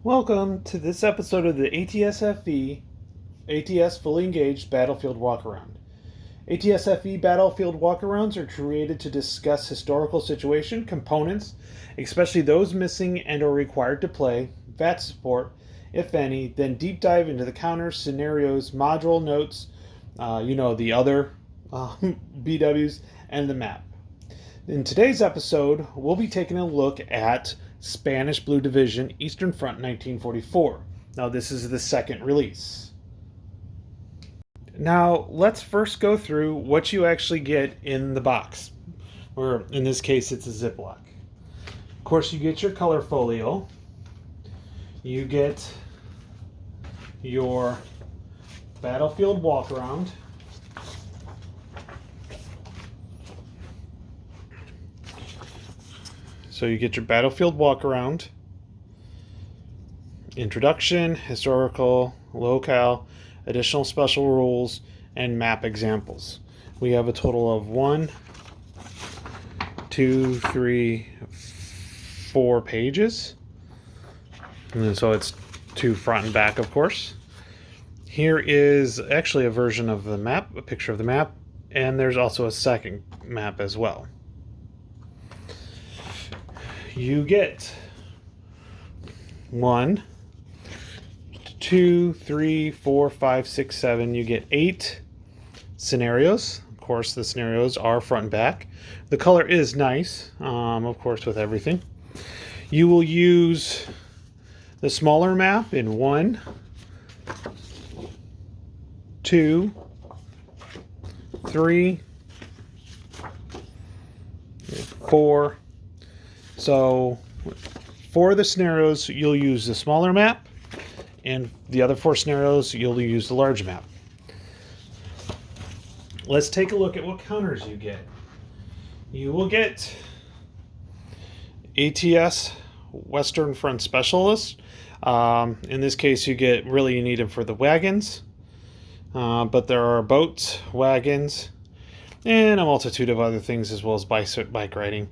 Welcome to this episode of the ATSFE ATS Fully Engaged Battlefield Walkaround. ATSFE Battlefield Walkarounds are created to discuss historical situation, components, especially those missing and or required to play, VAT support, if any, then deep dive into the counters, scenarios, module notes, the other BWs, and the map. In today's episode, we'll be taking a look at Spanish Blue Division, Eastern Front, 1944. Now, this is the second release. Now, let's first go through what you actually get in the box, or in this case, it's a Ziploc. Of course, you get your color folio. You get your Battlefield Walkaround. So you get your Battlefield Walkaround, introduction, historical, locale, additional special rules, and map examples. We have a total of 1, 2, 3, 4 pages. And so it's 2 front and back, of course. Here is actually a version of the map, a picture of the map, and there's also a second map as well. You get 1, 2, 3, 4, 5, 6, 7. You get 8 scenarios. Of course, the scenarios are front and back. The color is nice, of course, with everything. You will use the smaller map in 1, 2, 3, 4. So for the scenarios, you'll use the smaller map, and the other 4 scenarios, you'll use the large map. Let's take a look at what counters you get. You will get ATS Western Front Specialist. In this case, you need them for the wagons, but there are boats, wagons, and a multitude of other things, as well as bike riding.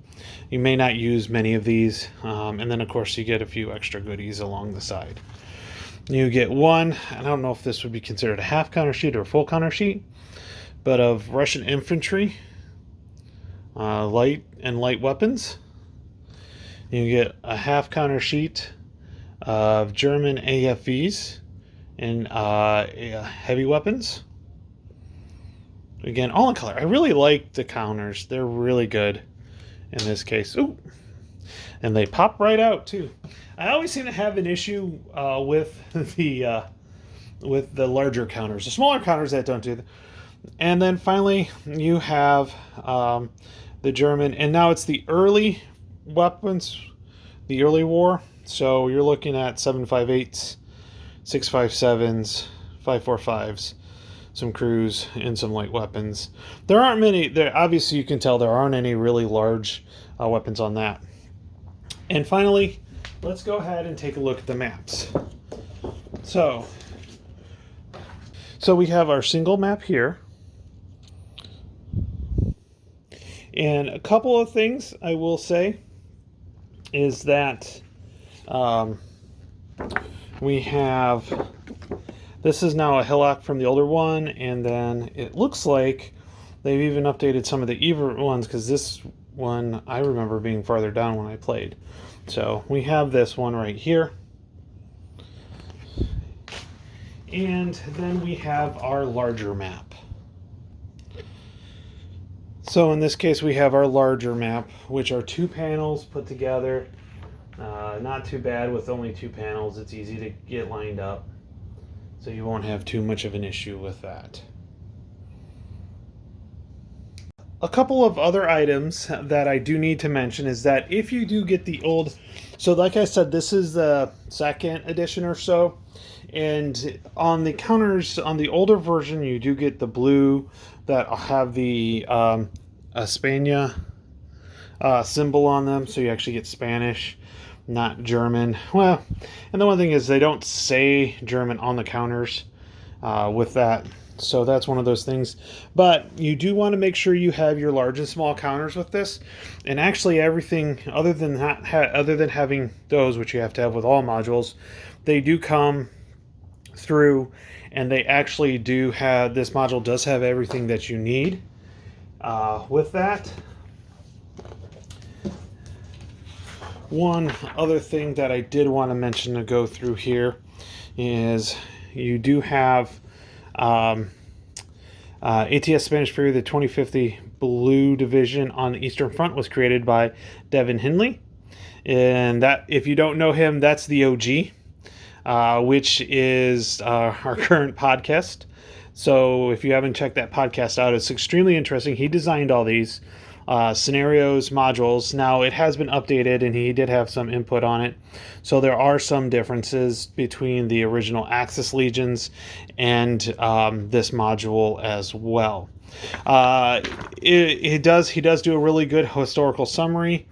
You may not use many of these, and then of course you get a few extra goodies along the side. You get one, I don't know if this would be considered a half counter sheet or a full counter sheet, but of Russian infantry, light weapons. You get a half counter sheet of German AFVs and heavy weapons. Again, all in color. I really like the counters. They're really good in this case. Ooh. And they pop right out too. I always seem to have an issue with the larger counters. The smaller counters that don't do that. And then finally, you have the German, and now it's the early weapons, the early war. So you're looking at 7.58s, 6.57s, 5.45s. Some crews, and some light weapons. There aren't many. Obviously, you can tell there aren't any really large weapons on that. And finally, let's go ahead and take a look at the maps. So we have our single map here. And a couple of things I will say is that we have... This is now a hillock from the older one, and then it looks like they've even updated some of the EVA ones, because this one I remember being farther down when I played. So we have this one right here. And then we have our larger map. So in this case we have our larger map, which are 2 panels put together. Not too bad with only 2 panels. It's easy to get lined up. So you won't have too much of an issue with that. A couple of other items that I do need to mention is that if you do get the old... So like I said, this is the second edition or so. And on the counters, on the older version, you do get the blue that have the España symbol on them. So you actually get Spanish, not German. Well, and the one thing is they don't say German on the counters with that. So that's one of those things. But you do want to make sure you have your large and small counters with this. And actually everything other than that, other than having those, which you have to have with all modules, they do come through, and they actually do have, this module does have everything that you need with that. One other thing that I did want to mention to go through here is you do have ATS Spanish Fury, the 2050 Blue Division on the Eastern Front was created by Devin Hindley. And that, if you don't know him, that's the OG, which is our current podcast. So if you haven't checked that podcast out, it's extremely interesting. He designed all these scenarios, modules. Now it has been updated, and he did have some input on it. So there are some differences between the original Axis Legions and this module as well. He does do a really good historical summary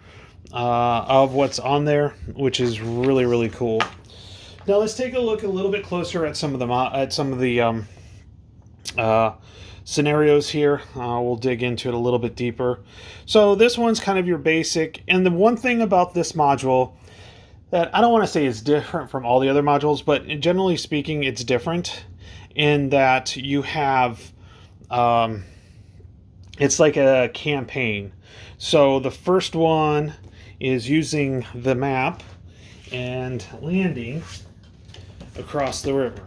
of what's on there, which is really, really cool. Now let's take a look a little bit closer at some of the scenarios here. We'll dig into it a little bit deeper. So this one's kind of your basic, and the one thing about this module that I don't want to say is different from all the other modules, but generally speaking, it's different in that you have it's like a campaign. So the first one is using the map and landing across the river.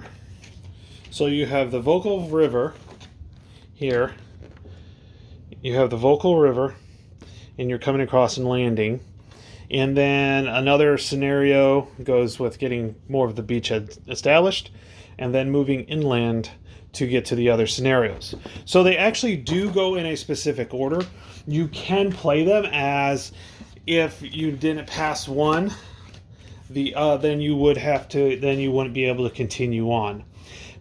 So you have the Volkhov River here. You have the Volkhov River, and you're coming across and landing. And then another scenario goes with getting more of the beachhead established, and then moving inland to get to the other scenarios. So they actually do go in a specific order. You can play them as if you didn't pass one, then you wouldn't be able to continue on.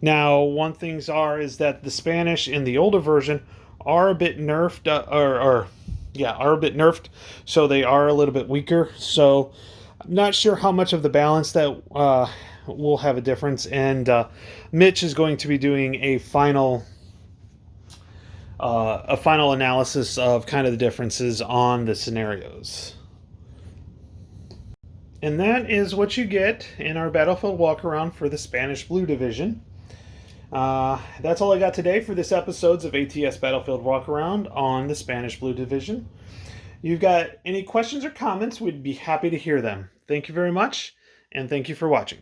Now, one things is that the Spanish in the older version are a bit nerfed, are a bit nerfed, so they are a little bit weaker. So I'm not sure how much of the balance that will have a difference. And Mitch is going to be doing a final analysis of kind of the differences on the scenarios. And that is what you get in our Battlefield Walkaround for the Spanish Blue Division. That's all I got today for this episodes of ATS Battlefield Walkaround on the Spanish Blue Division. You've got any questions or comments, we'd be happy to hear them. Thank you very much, and thank you for watching.